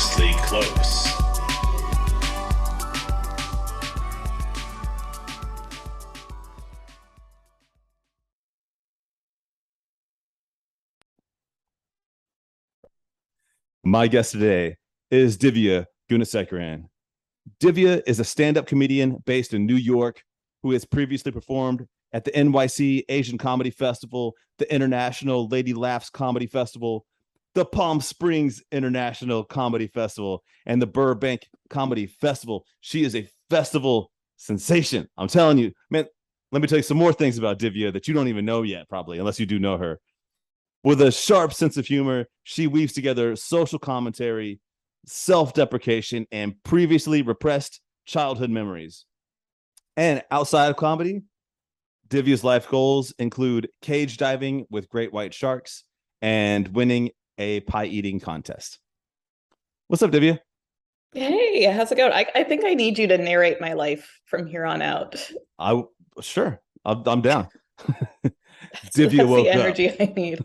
Dangerously close. My guest today is Divya Gunasekaran. Divya is a stand-up comedian based in New York who has previously performed at the NYC Asian Comedy Festival, the International Lady Laughs Comedy Festival, the Palm Springs International Comedy Festival, and the Burbank Comedy Festival. She is a festival sensation. I'm telling you, man, let me tell you some more things about Divya that you don't even know yet, probably, unless you do know her. With a sharp sense of humor, she weaves together social commentary, self-deprecation, and previously repressed childhood memories. And outside of comedy, Divya's life goals include cage diving with great white sharks and winning a pie eating contest. What's up, Divya? Hey, how's it going? I think I need you to narrate my life from here on out. Sure, I'm down. Divya That's the woke up. energy I need.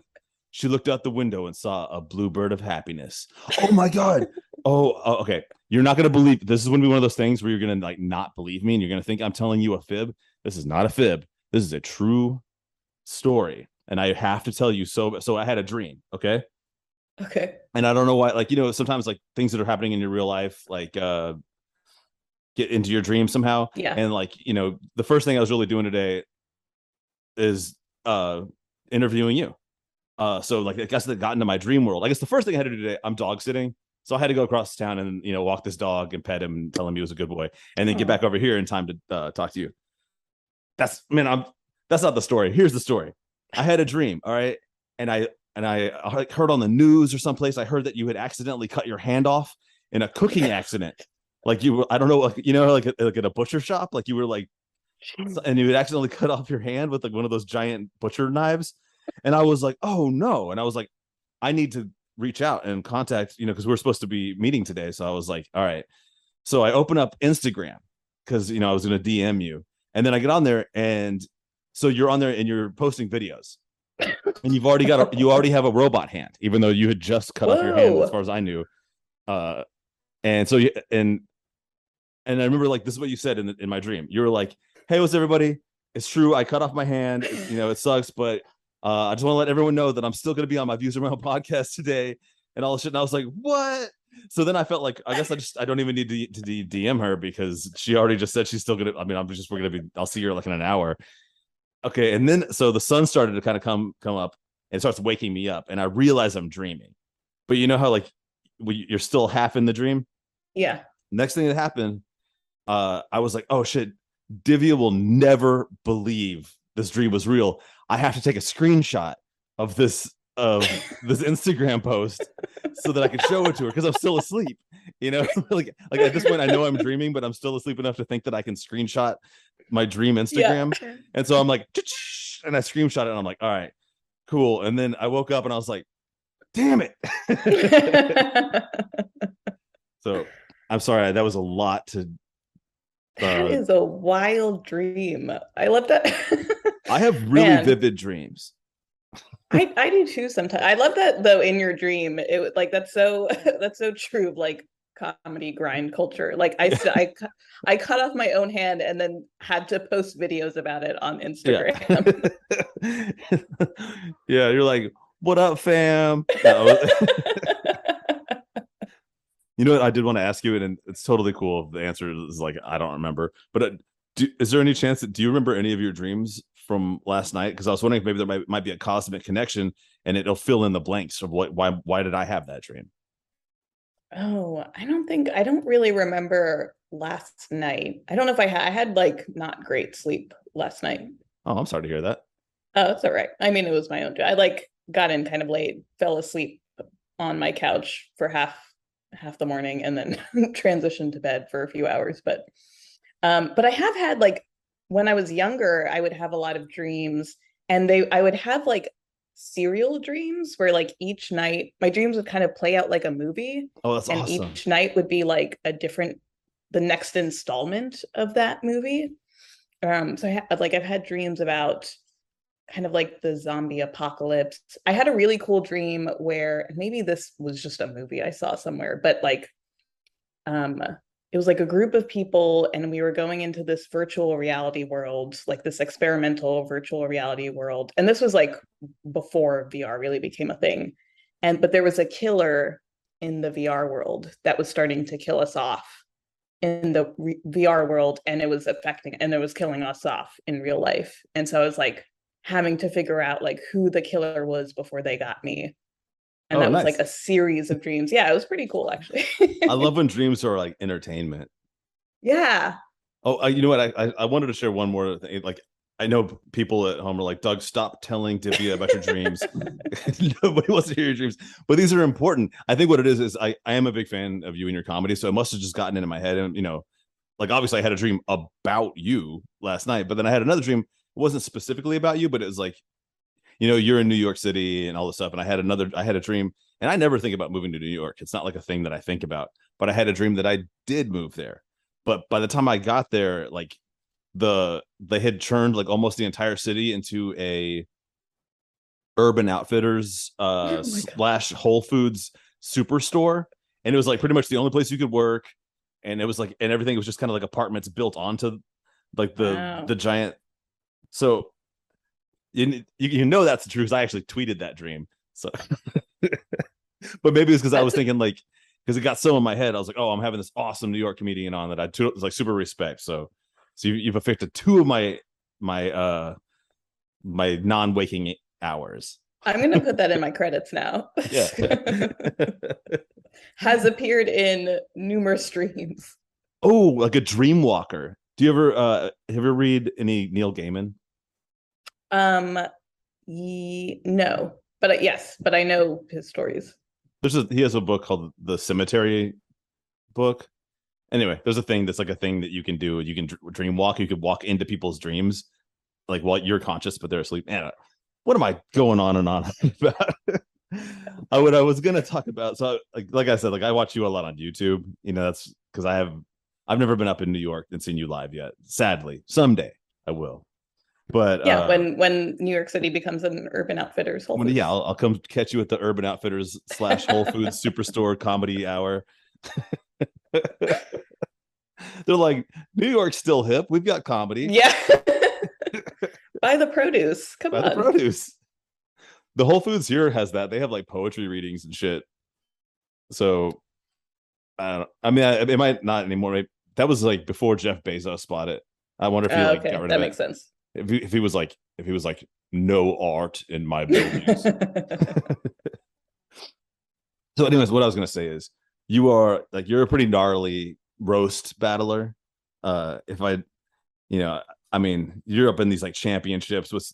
She looked out the window and saw a bluebird of happiness. Oh my God. Okay. You're not going to believe this is going to be one of those things where you're going to like not believe me and you're going to think I'm telling you a fib. This is not a fib. This is a true story. And I have to tell you. So I had a dream. Okay. Okay. And I don't know why, like, sometimes like things that are happening in your real life, like, get into your dream somehow. Yeah. And like, the first thing I was really doing today is, interviewing you. So like I guess that got into my dream world. I guess the first thing I had to do today, I'm dog sitting. So I had to go across town and walk this dog and pet him and tell him he was a good boy, and then get back over here in time to talk to you. That's not the story. Here's the story. I had a dream, all right, and I heard on the news or someplace. I heard that you had accidentally cut your hand off in a cooking accident. Like you were, I don't know, like at a butcher shop, like you were like, and you had accidentally cut off your hand with like one of those giant butcher knives. And I was like, oh no. And I was like, I need to reach out and contact, because we're supposed to be meeting today. So I was like, all right. So I open up Instagram because, I was going to DM you. And then I get on there. And so you're on there and you're posting videos. And you already have a robot hand, even though you had just cut off your hand, as far as I knew. And so and I remember, like, this is what you said in my dream. You were like, hey, what's everybody? It's true. I cut off my hand. It sucks, but I just want to let everyone know that I'm still going to be on my Views Are My Own podcast today and all this shit. And I was like, what? So then I felt like, I guess I don't even need to DM her because she already just said she's still going to, I'll see her like in an hour. Okay. And then, so the sun started to kind of come up and it starts waking me up and I realize I'm dreaming, but you know how like you're still half in the dream. Yeah. Next thing that happened, I was like, oh shit, Divya will never believe this dream was real. I have to take a screenshot of this Instagram post so that I can show it to her because I'm still asleep. Like at this point I know I'm dreaming, but I'm still asleep enough to think that I can screenshot my dream Instagram. Yeah. And so I'm like, and I screenshot it and I'm like, all right, cool. And then I woke up and I was like, damn it. So I'm sorry, that was a lot to that is a wild dream. I love that. I have really vivid dreams. I do too sometimes. I love that though. In your dream, it was like that's so true of like comedy grind culture. Like I cut off my own hand and then had to post videos about it on Instagram. Yeah, you're like, what up, fam? You know what? I did want to ask you, and it's totally cool if the answer is like, I don't remember. But is there any chance do you remember any of your dreams from last night? Because I was wondering if maybe there might be a cosmic connection and it'll fill in the blanks of why did I have that dream? Oh, I don't really remember last night. I don't know if I had like not great sleep last night. Oh, I'm sorry to hear that. Oh, it's all right. I mean, it was my own. I like got in kind of late, fell asleep on my couch for half the morning and then transitioned to bed for a few hours. But I have had like when I was younger, I would have a lot of dreams and I would have like serial dreams where like each night my dreams would kind of play out like a movie. Oh, that's and awesome. Each night would be like the next installment of that movie. So I've had dreams about kind of like the zombie apocalypse. I had a really cool dream where maybe this was just a movie I saw somewhere, but like um it was like a group of people and we were going into this virtual reality world, like this experimental virtual reality world. And this was like before VR really became a thing. And but there was a killer in the VR world that was starting to kill us off in the VR world, and it was affecting and it was killing us off in real life. And so I was like having to figure out like who the killer was before they got me. And Oh, that was like nice. a series of dreams. Yeah, it was pretty cool actually. I love when dreams are like entertainment. Yeah. Oh, you know what? I wanted to share one more thing. Like, I know people at home are like, Doug, stop telling Divya about your dreams. Nobody wants to hear your dreams, but these are important. I think what it is I am a big fan of you and your comedy, so it must have just gotten into my head. And like obviously I had a dream about you last night, but then I had another dream. It wasn't specifically about you, but it was like, you're in New York City and all this stuff. And I had a dream, and I never think about moving to New York. It's not like a thing that I think about, but I had a dream that I did move there. But by the time I got there, like they had turned like almost the entire city into a Urban Outfitters Oh my god. slash Whole Foods superstore. And it was like pretty much the only place you could work. And it was like, and everything was just kind of like apartments built onto like the Wow. giant. So that's the truth. I actually tweeted that dream. So, but maybe it's because I was That's thinking like, because it got so in my head, I was like, oh, I'm having this awesome New York comedian on that was like super respect. So you've affected two of my my non-waking hours. I'm gonna put that in my credits now. Yeah. Has appeared in numerous streams. Oh, like a dream walker. Do you ever read any Neil Gaiman? Um, no, but yes, but I know his stories. He has a book called The Cemetery Book. Anyway, there's a thing that's like a thing that you can do. You can dream walk. You could walk into people's dreams, like while you're conscious but they're asleep. Man, what am I going on and on about? What I was gonna talk about. So, like I said, like I watch you a lot on YouTube. That's because I've never been up in New York and seen you live yet. Sadly, someday I will. But Yeah, when New York City becomes an Urban Outfitters Whole Foods. yeah, I'll come catch you at the Urban Outfitters slash Whole Foods Superstore comedy hour. They're like, New York's still hip. We've got comedy. Yeah. Buy the produce. Come Buy the on. produce. The Whole Foods here has that. They have like poetry readings and shit. So I don't know. I mean, it might not anymore. That was like before Jeff Bezos bought it. I wonder if he like got Okay, rid that of it. makes sense. If he was like no art in my buildings. So, anyways, what I was gonna say is you're a pretty gnarly roast battler. If I, I mean, you're up in these like championships with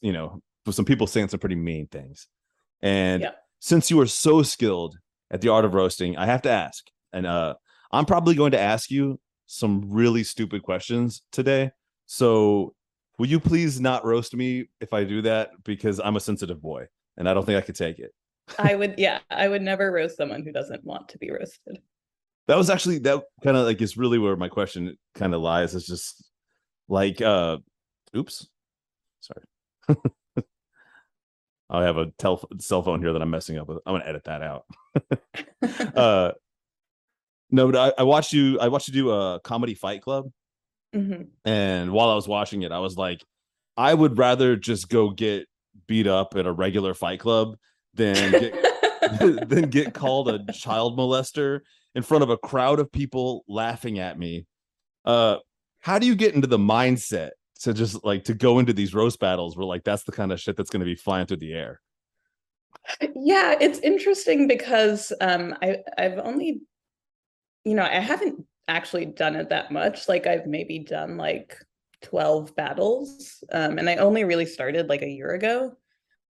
some people saying some pretty mean things. And Yeah. since you are so skilled at the art of roasting, I have to ask, and I'm probably going to ask you some really stupid questions today. So, will you please not roast me if I do that? Because I'm a sensitive boy and I don't think I could take it. I would never roast someone who doesn't want to be roasted. That kind of like is really where my question kind of lies. It's just like, oops, sorry. I have a cell phone here that I'm messing up with. I'm gonna edit that out. No, but I watched you. I watched you do a comedy Fight Club, Mhm. and while I was watching it, I was like, I would rather just go get beat up at a regular Fight Club than get than get called a child molester in front of a crowd of people laughing at me. Uh, how do you get into the mindset to just like to go into these roast battles where like that's the kind of shit that's going to be flying through the air? Yeah, it's interesting because I've only, I haven't actually done it that much. Like I've maybe done like 12 battles. And I only really started like a year ago.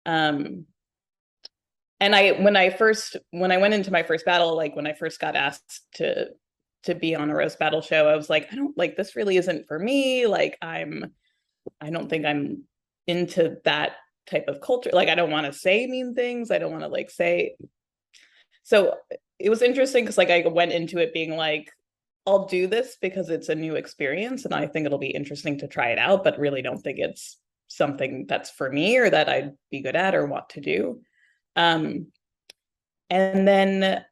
Um and when I went into my first battle, like when I first got asked to be on a roast battle show, I was like, I don't like this really isn't for me. Like I don't think I'm into that type of culture. Like I don't want to say mean things. I don't want to like say. So it was interesting because like I went into it being like, I'll do this because it's a new experience and I think it'll be interesting to try it out, but really don't think it's something that's for me or that I'd be good at or want to do. Um, and then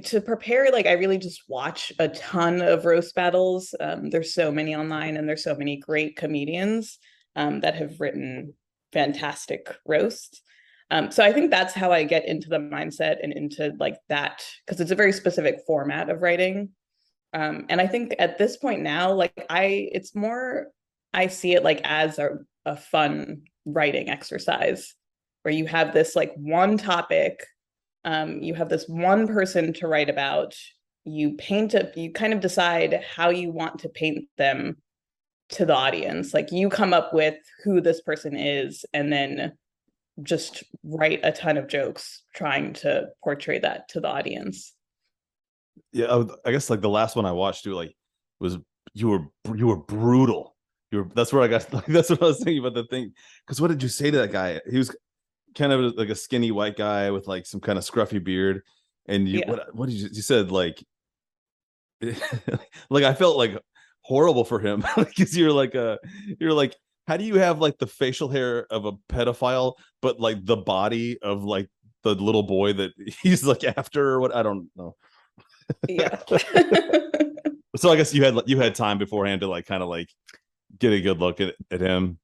to prepare, like I really just watch a ton of roast battles. There's so many online, and there's so many great comedians that have written fantastic roasts. So I think that's how I get into the mindset and into like that, because it's a very specific format of writing. And I think at this point now, like it's more, I see it like as a fun writing exercise where you have this like one topic, you have this one person to write about, you kind of decide how you want to paint them to the audience. Like you come up with who this person is and then just write a ton of jokes trying to portray that to the audience. Yeah, I guess like the last one I watched too, like was you were brutal. That's where I got like, that's what I was thinking about the thing. Because what did you say to that guy? He was kind of like a skinny white guy with like some kind of scruffy beard, and what did you said like like I felt like horrible for him because you're like how do you have like the facial hair of a pedophile but like the body of like the little boy that he's like after or what? I don't know. Yeah. So I guess you had time beforehand to like kind of like get a good look at him.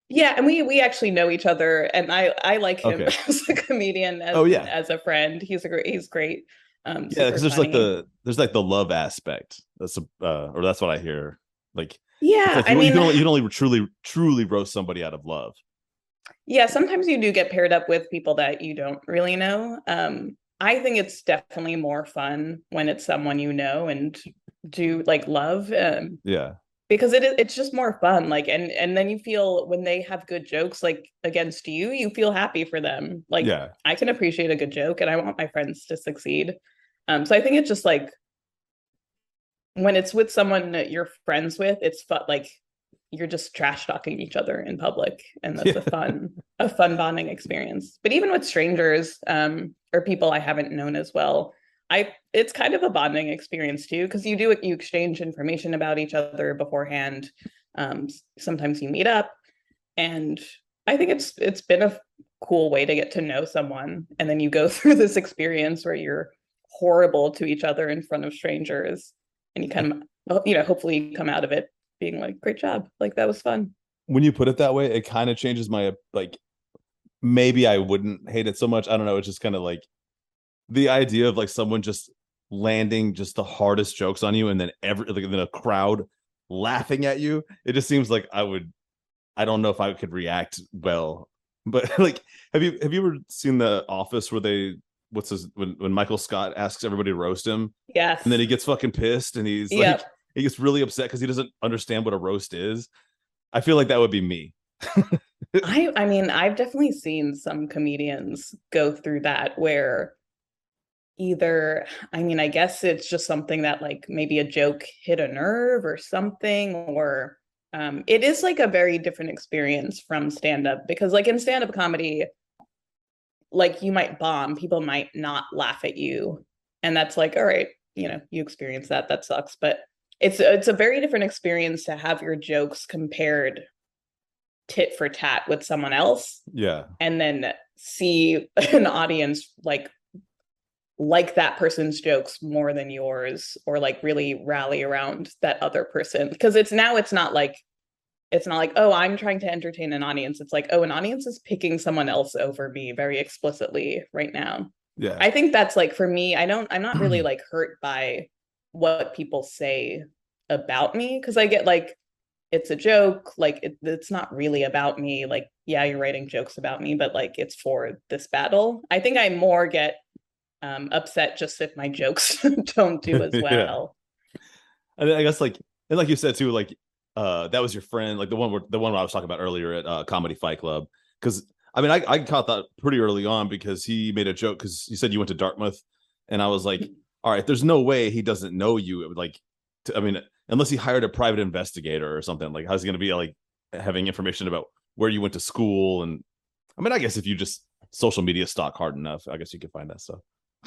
Yeah, and we actually know each other, and I like him Okay. as a comedian, Oh yeah. as a friend. He's great. Yeah, Super because funny. there's like the love aspect. That's or that's what I hear. Like it's Yeah, like I mean, you can only truly roast somebody out of love. yeah, sometimes you do get paired up with people that you don't really know. I think it's definitely more fun when it's someone you know and do like love. Yeah. Because it's just more fun, like, and then you feel when they have good jokes like against you, you feel happy for them. Like Yeah. I can appreciate a good joke and I want my friends to succeed. So I think it's just like when it's with someone that you're friends with, it's fun, like you're just trash talking each other in public, and that's Yeah. a fun bonding experience. But even with strangers, or people I haven't known as well, it's kind of a bonding experience too, because you exchange information about each other beforehand. Sometimes you meet up, and I think it's been a cool way to get to know someone, and then you go through this experience where you're horrible to each other in front of strangers, and you kind of, hopefully come out of it being like, great job, like that was fun. When you put it that way, it kind of changes my like maybe I wouldn't hate it so much. I don't know. It's just kind of like the idea of like someone just landing just the hardest jokes on you and then then a crowd laughing at you. It just seems like I don't know if I could react well. But like have you ever seen The Office where when Michael Scott asks everybody to roast him and then Yes. he gets fucking pissed and he's like Yep. he gets really upset because he doesn't understand what a roast is. I feel like that would be me. I mean, I've definitely seen some comedians go through that where either, I mean, I guess it's just something that like maybe a joke hit a nerve or something, or it is like a very different experience from stand up, because like in stand up comedy, like you might bomb, people might not laugh at you, and that's like, all right, you experience that, that sucks. But it's a very different experience to have your jokes compared tit for tat with someone else, Yeah. and then see an audience like that person's jokes more than yours, or like really rally around that other person, because it's not like, oh, I'm trying to entertain an audience. It's like, oh, an audience is picking someone else over me very explicitly right now. Yeah. I think that's like, for me, I'm not really like hurt by what people say about me, because I get like, it's a joke, like it's not really about me. Like, yeah, you're writing jokes about me, but like it's for this battle. I think I more get upset just if my jokes don't do as Yeah. well. I guess like and like you said too, like that was your friend, like the one I was talking about earlier at Comedy Fight Club. Because I mean I caught that pretty early on because he made a joke because he said you went to Dartmouth, and I was like, all right, there's no way he doesn't know you. It would like I mean, unless he hired a private investigator or something, like how's he gonna be like having information about where you went to school? And I mean, I guess if you just social media stalk hard enough, I guess you could find that stuff.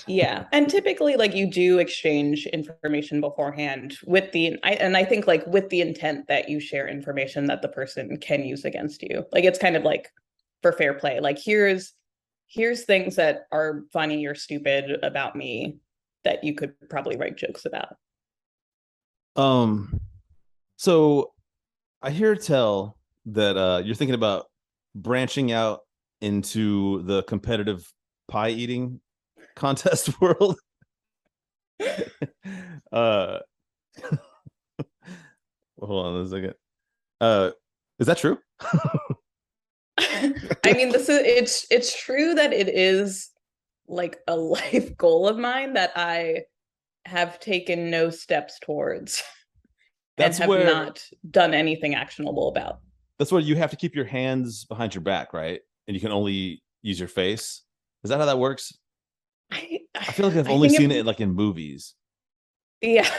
Yeah. And typically like you do exchange information beforehand with I think like with the intent that you share information that the person can use against you. Like it's kind of like for fair play. Like here's things that are funny or stupid about me that you could probably write jokes about. Um, so I hear tell that you're thinking about branching out into the competitive pie eating contest world. uh Hold on a second. Uh is that true? I mean, it's true that it is like a life goal of mine that I have taken no steps towards and That's have where not done anything actionable about. that's where you have to keep your hands behind your back, right? And you can only use your face. Is that how that works? I I feel like I've I only think seen it it like in movies. yeah.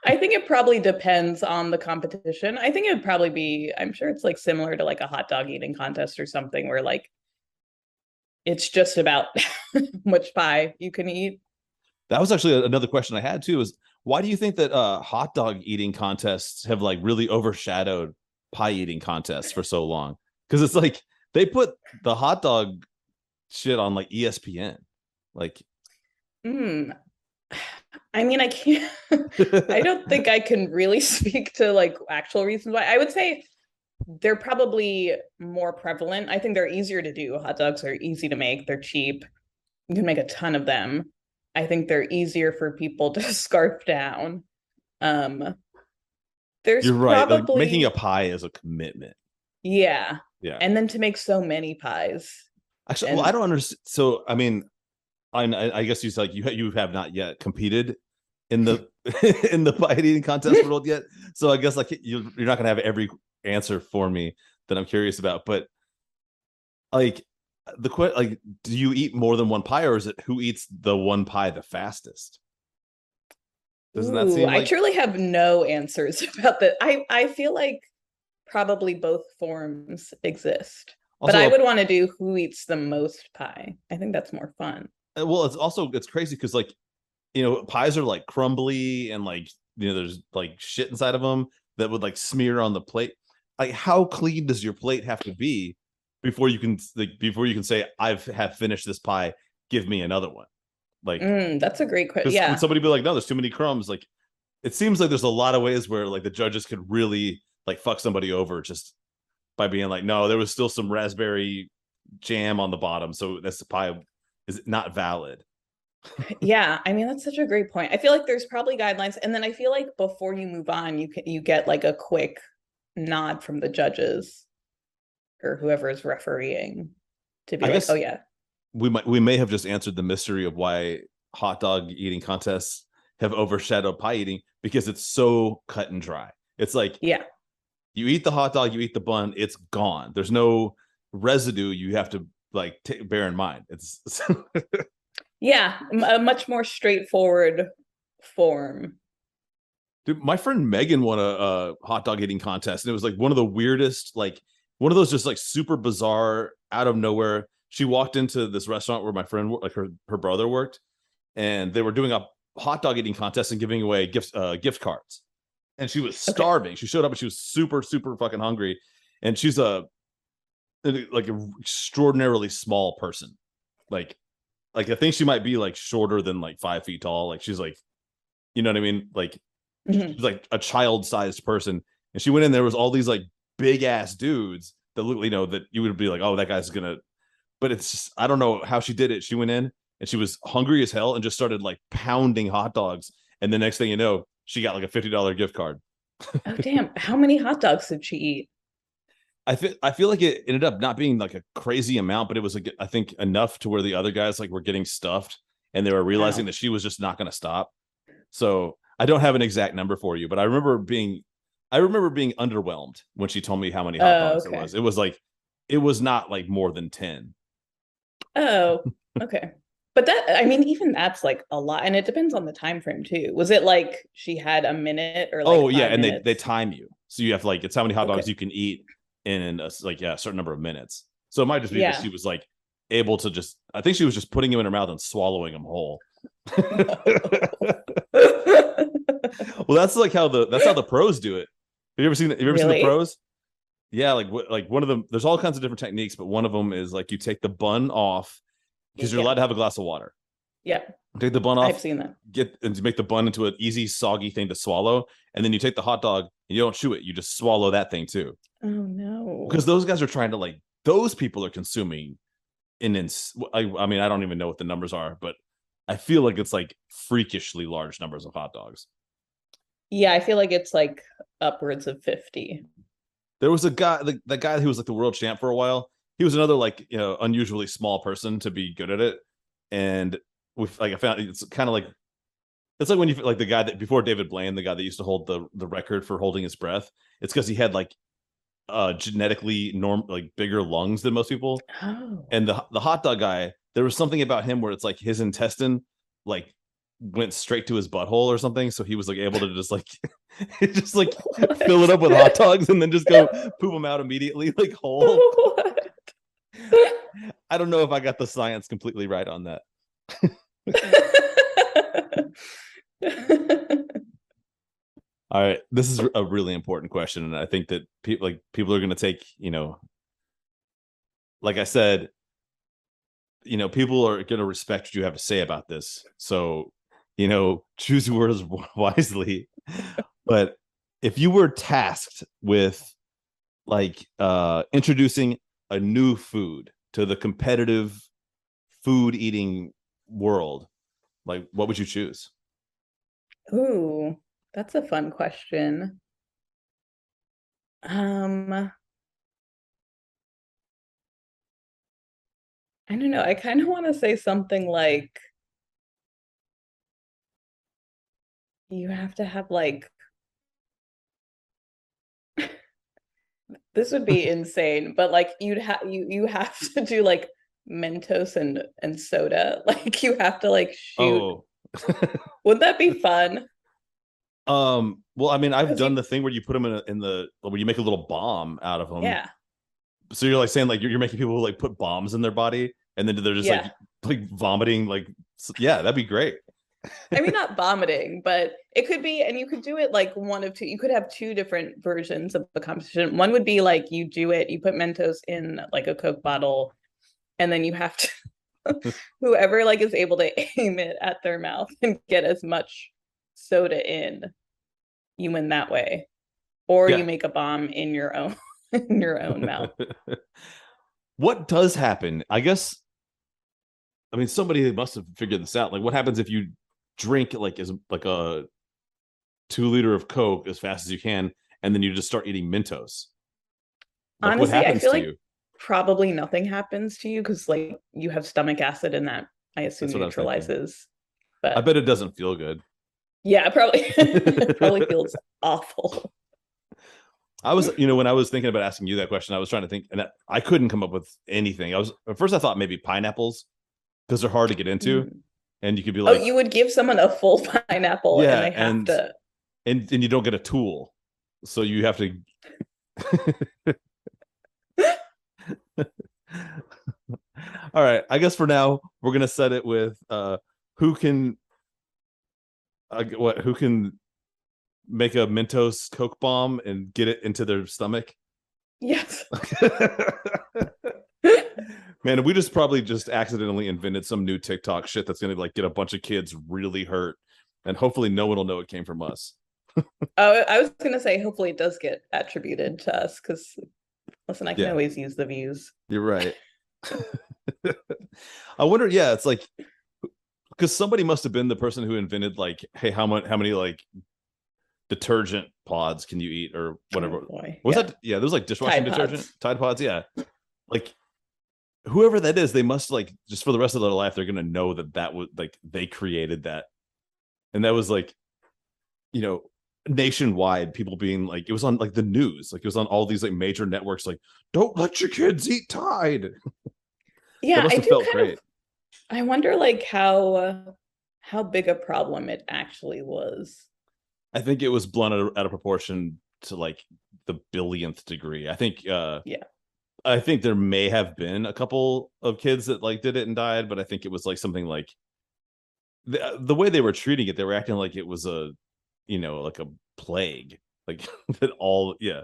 I think it probably depends on the competition. I think it would probably be, I'm sure it's like similar to like a hot dog eating contest or something where like it's just about how much pie you can eat. That was actually another question I had too. Is why do you think that hot dog eating contests have like really overshadowed pie eating contests for so long? Because it's like they put the hot dog shit on like ESPN. Like, Mm, I mean, I can't, I don't think I can really speak to like actual reasons why. I would say they're probably more prevalent. I think they're easier to do. Hot dogs are easy to make, they're cheap. You can make a ton of them. I think they're easier for people to scarf down. Um, there's you're right. Like making a probably, pie is a commitment. yeah. Yeah. And then to make so many pies. Actually, well, I And don't understand. So, I mean, I guess you like you have not yet competed in the in the pie eating contest world yet. So I guess like you're not gonna have every answer for me that I'm curious about. But like like, do you eat more than one pie, or is it who eats the one pie the fastest? Doesn't that ooh, seem I like truly have no answers about that. I feel like probably both forms exist. But I also would want to do who eats the most pie. I think that's more fun. well, it's crazy because like pies are like crumbly and like there's like shit inside of them that would like smear on the plate. Like, how clean does your plate have to be before you can say I've have finished this pie? Give me another one. Like, That's a great question. because would Yeah. somebody be like, no, there's too many crumbs? Like, it seems like there's a lot of ways where like the judges could really like fuck somebody over just by being like, no, there was still some raspberry jam on the bottom, so this pie is not valid. Yeah, I mean that's such a great point. I feel like there's probably guidelines, and then I feel like before you move on, you get like a quick nod from the judges or whoever is refereeing to be I like, oh guess yeah, we may have just answered the mystery of why hot dog eating contests have overshadowed pie eating, because it's so cut and dry. It's like yeah, you eat the hot dog, you eat the bun, it's gone. There's no residue you have to like bear in mind. It's yeah, a much more straightforward form. dude, my friend Megan won a hot dog eating contest, and it was like one of the weirdest, like one of those just like super bizarre out of nowhere. She walked into this restaurant where my friend, like her brother worked, and they were doing a hot dog eating contest and giving away gift cards. And she was Okay. starving. She showed up and she was super super fucking hungry, and she's a like an extraordinarily small person. Like I think she might be like shorter than like 5 feet tall. Like she's like, you know what I mean? Like Mhm. she's like a child-sized person, and she went in. There was all these like big ass dudes that look, that you would be like, oh, that guy's gonna. But it's just, I don't know how she did it. She went in and she was hungry as hell and just started like pounding hot dogs. And the next thing you know, she got like a $50 gift card. Oh damn, how many hot dogs did she eat? I feel like it ended up not being like a crazy amount, but it was like, I think enough to where the other guys like were getting stuffed and they were realizing Wow. that she was just not going to stop. So I don't have an exact number for you, but I remember being underwhelmed when she told me how many hot Oh, dogs it okay. was. It was not like more than 10. Oh, okay. But that, I mean, even that's like a lot, and it depends on the time frame too. Was it like she had a minute or Oh like yeah, five and they minutes? time you, so you have like it's how many hot dogs Okay. you can eat in like a certain number of minutes. So it might just be that Yeah. she was like able to just. I think she was just putting them in her mouth and swallowing them whole. Well, that's how the pros do it. Have you ever seen the Really? pros? Yeah, like one of them. There's all kinds of different techniques, but one of them is like you take the bun off because you're allowed Yeah. to have a glass of water. Yeah. Take the bun I've off, seen that. get and make the bun into an easy soggy thing to swallow, and then you take the hot dog and you don't chew it. You just swallow that thing too. Oh Because no. those guys are trying to like those people are consuming I mean, I don't even know what the numbers are, but I feel like it's like freakishly large numbers of hot dogs. Yeah, I feel like it's like upwards of 50. There was a guy, the guy who was like the world champ for a while. He was another like unusually small person to be good at it, and with like I found it's kind of like it's like when you like the guy that before David Blaine, the guy that used to hold the record for holding his breath. It's because he had like genetically like bigger lungs than most people. Oh. And the hot dog guy, there was something about him where it's like his intestine like went straight to his butthole or something, so he was like able to just like just like fill it up with hot dogs and then just go poop them out immediately like whole. What? I don't know if I got the science completely right on that. All right, this is a really important question, and I think that people are going to take like I said, people are going to respect what you have to say about this. So, choose your words wisely. But if you were tasked with like introducing a new food to the competitive food eating world, like what would you choose? Ooh, that's a fun question. I don't know. I kind of want to say something like you have to have like this would be insane, but like you have to do like Mentos and soda. Like you have to like shoot. Oh. Would that be fun? Well, I mean, I've Because done you, the thing where you put them in the where you make a little bomb out of them. yeah, So you're like saying like you're making people like put bombs in their body and then they're just yeah. like vomiting like yeah, that'd be great. I mean, not vomiting, but it could be, and you could do it like one of two. You could have two different versions of the competition. One would be like you do it, you put Mentos in like a Coke bottle, and then you have to whoever like is able to aim it at their mouth and get as much soda in, you win that way. Or you Yeah. make a bomb in your own in your own mouth. What does happen? I guess I mean somebody must have figured this out. Like what happens if you drink like as like a 2 liter of Coke as fast as you can and then you just start eating Mentos? Like what Honestly, I happens feel to like you? probably nothing happens to you because like you have stomach acid and that I assume That's what I was thinking. neutralizes. I But bet it doesn't feel good. yeah, probably it probably feels awful. I was, when I was thinking about asking you that question, I was trying to think, and I couldn't come up with anything. I was at first I thought maybe pineapples because they're hard to get into, Mm. and you could be Oh, like, you would give someone a full pineapple and yeah, they have to. and you don't get a tool, so you have to. All right, I guess for now we're gonna set it with who can who can make a Mentos Coke bomb and get it into their stomach. Yes. Man, we just probably just accidentally invented some new TikTok shit that's gonna like get a bunch of kids really hurt, and hopefully no one will know it came from us. Oh, I was gonna say hopefully it does get attributed to us because listen, I can Yeah, always use the views. you're right. I wonder. Yeah, it's like because somebody must have been the person who invented like, hey, how many like detergent pods can you eat or Oh whatever? boy. Was Yeah. that? Yeah, there's like dishwashing Tide detergent, Pods. Tide Pods. Yeah, like whoever that is, they must like just for the rest of their life, they're gonna know that was like they created that, and that was like you know nationwide people being like it was on like the news, like it was on all these like major networks, like don't let your kids eat Tide. That Yeah, must I have do felt kind of great. I wonder like how big a problem it actually was. I think it was blown out of proportion to like the billionth degree. Yeah. I think there may have been a couple of kids that like did it and died, but I think it was like something like the way they were treating it, they were acting like it was a, like a plague, like that all, yeah.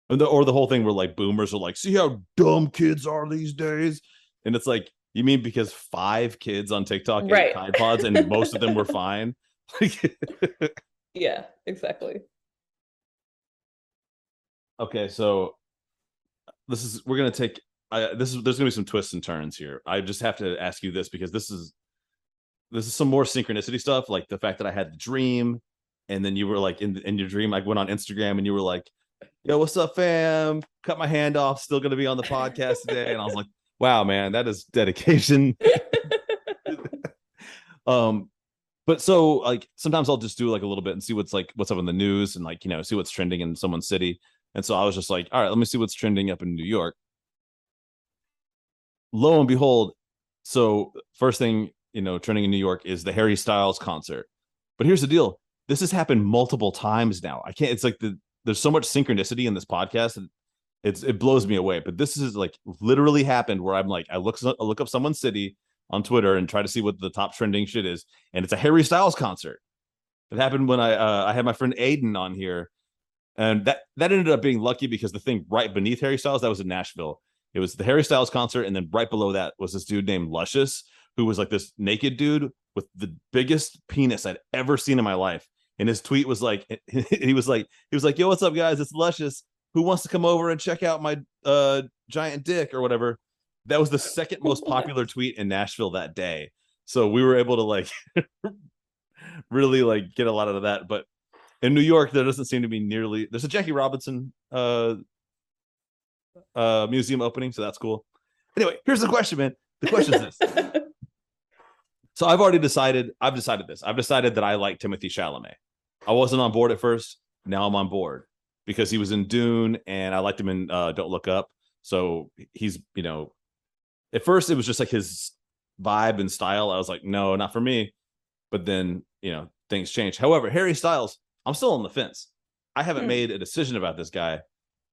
Or the whole thing where like boomers are like, see how dumb kids are these days, and it's like, you mean because 5 kids on TikTok ate Right. Tide Pods and most of them were fine? Yeah, exactly. Okay, so we're gonna take, there's gonna be some twists and turns here. I just have to ask you this because this is some more synchronicity stuff, like the fact that I had the dream, and then you were like in your dream, I went on Instagram and you were like, yo, what's up, fam? Cut my hand off, still gonna be on the podcast today. And I was like, wow, man, that is dedication. um, but so like sometimes I'll just do like a little bit and see what's up in the news and like, see what's trending in someone's city. And so I was just like, all right, let me see what's trending up in New York. Lo and behold, so first thing, trending in New York is the Harry Styles concert. But here's the deal. This has happened multiple times now. I can't, it's like there's so much synchronicity in this podcast, and it blows me away. But this is like literally happened where I'm like, I look up someone's city on Twitter and try to see what the top trending shit is, and it's a Harry Styles concert. It happened when I had my friend Aiden on here, and that ended up being lucky because the thing right beneath Harry Styles, that was in Nashville. It was the Harry Styles concert, and then right below that was this dude named Luscious, who was like this naked dude with the biggest penis I'd ever seen in my life. And his tweet was like, he was like, yo, what's up, guys? It's Luscious. Who wants to come over and check out my giant dick or whatever? That was the second most popular tweet in Nashville that day. So we were able to like really like get a lot out of that. But in New York, there doesn't seem to be nearly. There's a Jackie Robinson museum opening, so that's cool. Anyway, here's the question, man. The question is this. So I've decided this. I've decided that I like Timothée Chalamet. I wasn't on board at first. Now I'm on board because he was in Dune and I liked him in Don't Look Up. So he's, at first it was just like his vibe and style. I was like, no, not for me. But then, things changed. However, Harry Styles, I'm still on the fence. I haven't made a decision about this guy.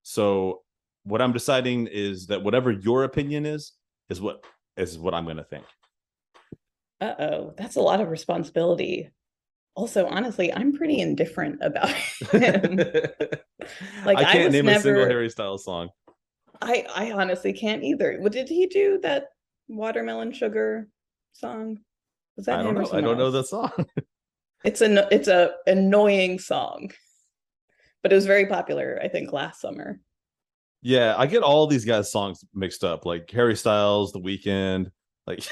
So what I'm deciding is that whatever your opinion is what I'm going to think. Uh-oh, that's a lot of responsibility. Also, honestly, I'm pretty indifferent about him. Like I can't was name never, a single Harry Styles song. I honestly can't either. What did he do, that Watermelon Sugar song? Was that I don't him or know. I someone don't know else? that song. It's a annoying song, but it was very popular, I think, last summer. Yeah, I get all these guys' songs mixed up, like Harry Styles, The Weeknd, like.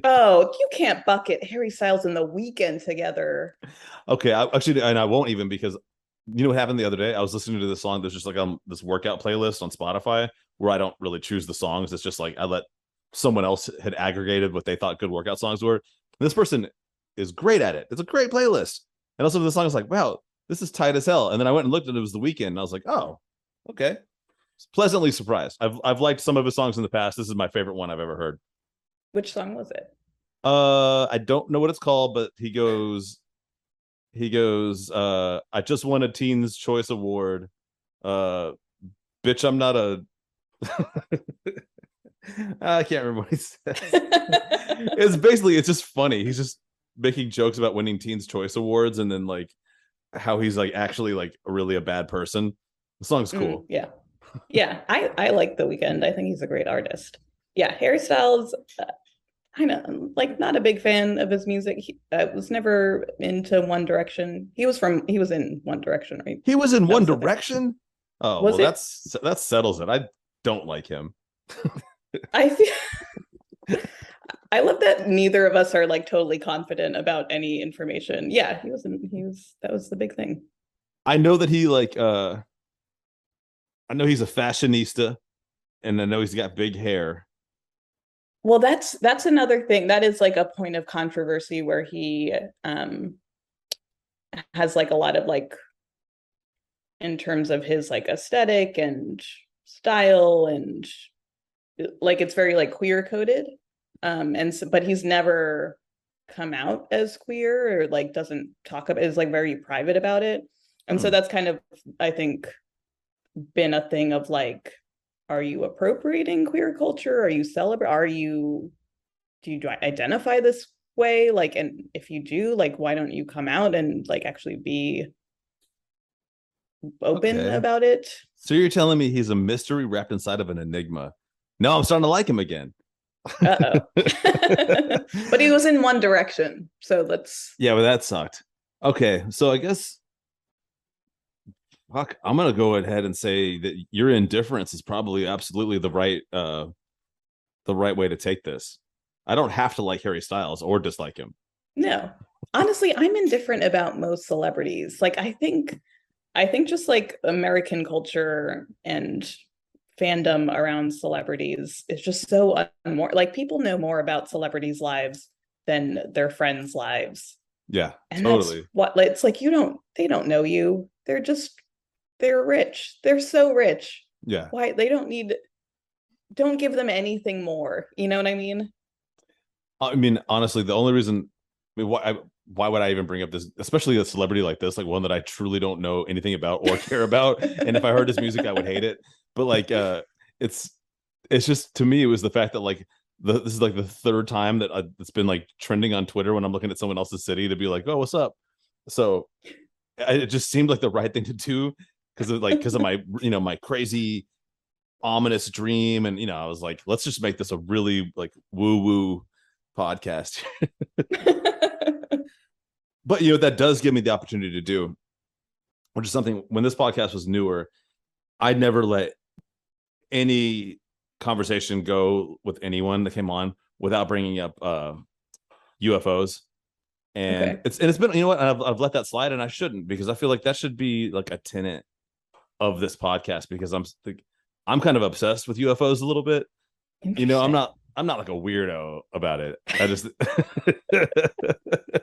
Oh, you can't bucket Harry Styles and The Weeknd together. Okay, actually, and I won't even, because you know what happened the other day? I was listening to this song. There's just like this workout playlist on Spotify where I don't really choose the songs. It's just like I let someone else had aggregated what they thought good workout songs were. And this person is great at it. It's a great playlist. And also the song is like, wow, this is tight as hell. And then I went and looked and it was The Weeknd, and I was like, oh, okay. Pleasantly surprised. I've liked some of his songs in the past. This is my favorite one I've ever heard. Which song was it? I don't know what it's called, but he goes, I just won a Teen's Choice Award. Bitch, I'm not a. I can't remember what he says. It's just funny. He's just making jokes about winning Teen's Choice Awards and then like how he's like actually like really a bad person. The song's cool. Yeah. Yeah, I like The Weeknd. I think he's a great artist. Yeah, Harry Styles, I'm like not a big fan of his music. I was never into One Direction. He was in One Direction, right? He was in That One was the thing. Direction. Oh, Was well, it? that settles it. I don't like him. I feel I love that neither of us are like totally confident about any information. Yeah, that was the big thing. I know that he like I know he's a fashionista, and I know he's got big hair. Well, that's another thing. That is like a point of controversy where he has like a lot of like in terms of his like aesthetic and style and like it's very like queer coded. And so, but he's never come out as queer or like doesn't talk about is like very private about it. And so that's kind of, I think, been a thing of like, are you appropriating queer culture? Are you do you identify this way? Like, and if you do, like, why don't you come out and like actually be open Okay. about it? So you're telling me he's a mystery wrapped inside of an enigma. No, I'm starting to like him again. Uh-oh. But he was in one direction. So let's Yeah, but that sucked. Okay, so I guess fuck, I'm gonna go ahead and say that your indifference is probably absolutely the right way to take this. I don't have to like Harry Styles or dislike him. no. Honestly, I'm indifferent about most celebrities. Like I think just like American culture and fandom around celebrities is just so more like people know more about celebrities' lives than their friends' lives. Yeah, And that's totally. what it's like they don't know you. They're rich. They're so rich. Yeah. Why they don't give them anything more. You know what I mean? I mean, honestly, the only reason, I mean, why would I even bring up this, especially a celebrity like this, like one that I truly don't know anything about or care about, and if I heard his music, I would hate it. But like, it's it's just to me, it was the fact that like this is like the third time that it's been like trending on Twitter when I'm looking at someone else's city to be like, oh, what's up? So it just seemed like the right thing to do because of my my crazy ominous dream, and I was like, let's just make this a really like woo woo podcast. But that does give me the opportunity to do, which is something when this podcast was newer, I'd never let any conversation go with anyone that came on without bringing up UFOs. And Okay. it's been, what, I've let that slide, and I shouldn't, because I feel like that should be like a tenet of this podcast, because I'm kind of obsessed with UFOs a little bit. Interesting. I'm not like a weirdo about it. I just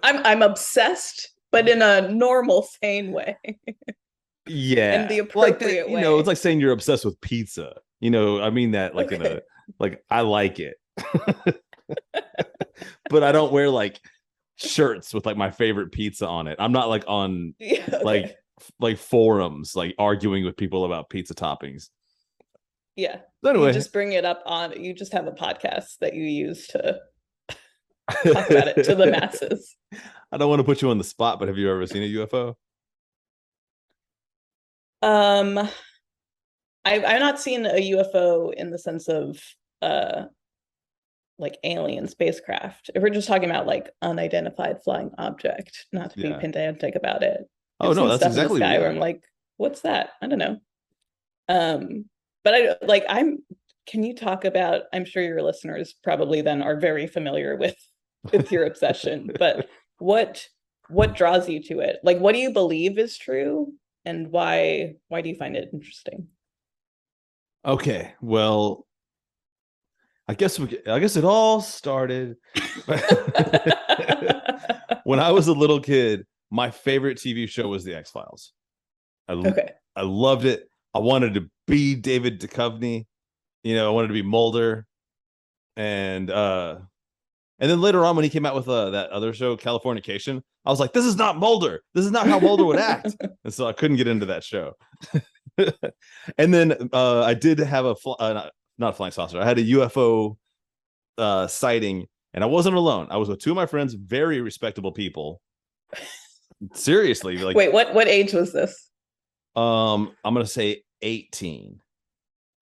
I'm obsessed, but in a normal, sane way. In yeah, the like that, appropriate it's way. like saying you're obsessed with pizza. I mean that like in a, Okay. like, I like it. But I don't wear like shirts with like my favorite pizza on it. I'm not like on Yeah, like okay. forums like arguing with people about pizza toppings. Yeah. So You anyway, just bring it up on you just have a podcast that you use to talk about it to the masses. I don't want to put you on the spot, but have you ever seen a UFO? Um I've not seen a UFO in the sense of uh like alien spacecraft. If we're just talking about like unidentified flying object, not to be Yeah. pedantic about it. Oh I've no, seen that's stuff in the exactly, sky where yeah. I'm like, what's that? I don't know. Um, but I'm can you talk about I'm sure your listeners probably then are very familiar with your obsession, but what what draws you to it? Like what do you believe is true and why do you find it interesting? Okay, well, I guess it all started when I was a little kid. My favorite TV show was The X-Files. I Okay. I loved it. I wanted to be David Duchovny. I wanted to be Mulder, and then later on when he came out with that other show, Californication, I was like, this is not Mulder. This is not how Mulder would act. And so I couldn't get into that show. And then I did have not a flying saucer. I had a UFO sighting, and I wasn't alone. I was with two of my friends, very respectable people. Seriously, like, Wait, what age was this? I'm gonna say 18.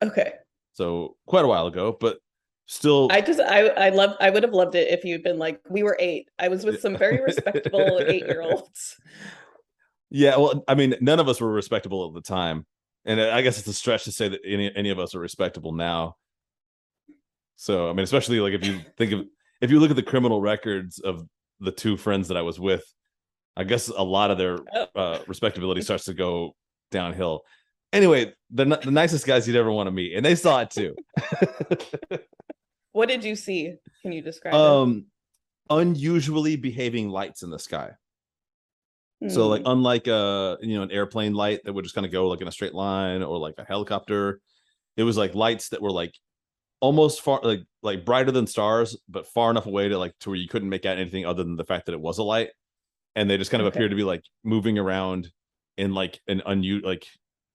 Okay. So quite a while ago, but still. I would have loved it if you'd been like, we were eight. I was with some very respectable 8-year-olds. Yeah, well, I mean, none of us were respectable at the time, and I guess it's a stretch to say that any of us are respectable now. So, I mean, especially like if you look at the criminal records of the two friends that I was with, I guess a lot of their Oh, respectability starts to go downhill. Anyway, the nicest guys you'd ever want to meet, and they saw it too. what did you see? Can you describe it? um, Unusually behaving lights in the sky. So like Hmm. unlike an airplane light that would just kind of go like in a straight line, or like a helicopter, it was like lights that were like almost far, like brighter than stars, but far enough away to where you couldn't make out anything other than the fact that it was a light. And they just kind of Okay. appeared to be like moving around in like an unusual, like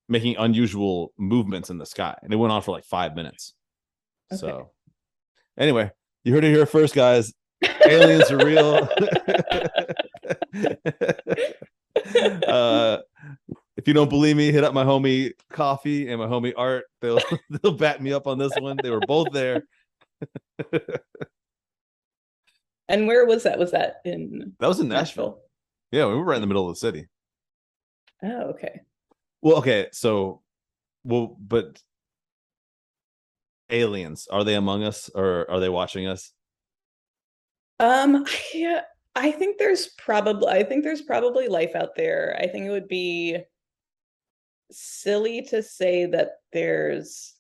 making unusual movements in the sky. And it went on for like 5 minutes. Okay. So anyway, you heard it here first, guys. Aliens are real. uh, if you don't believe me, hit up my homie Coffee and my homie Art. They'll back me up on this one. They were both there. And where was that? Was that in That was in Nashville. Nashville? Yeah, we were right in the middle of the city. Oh, okay. Well, okay, so but aliens, are they among us or are they watching us? Um, yeah, I think there's probably life out there. I think it would be silly to say that there's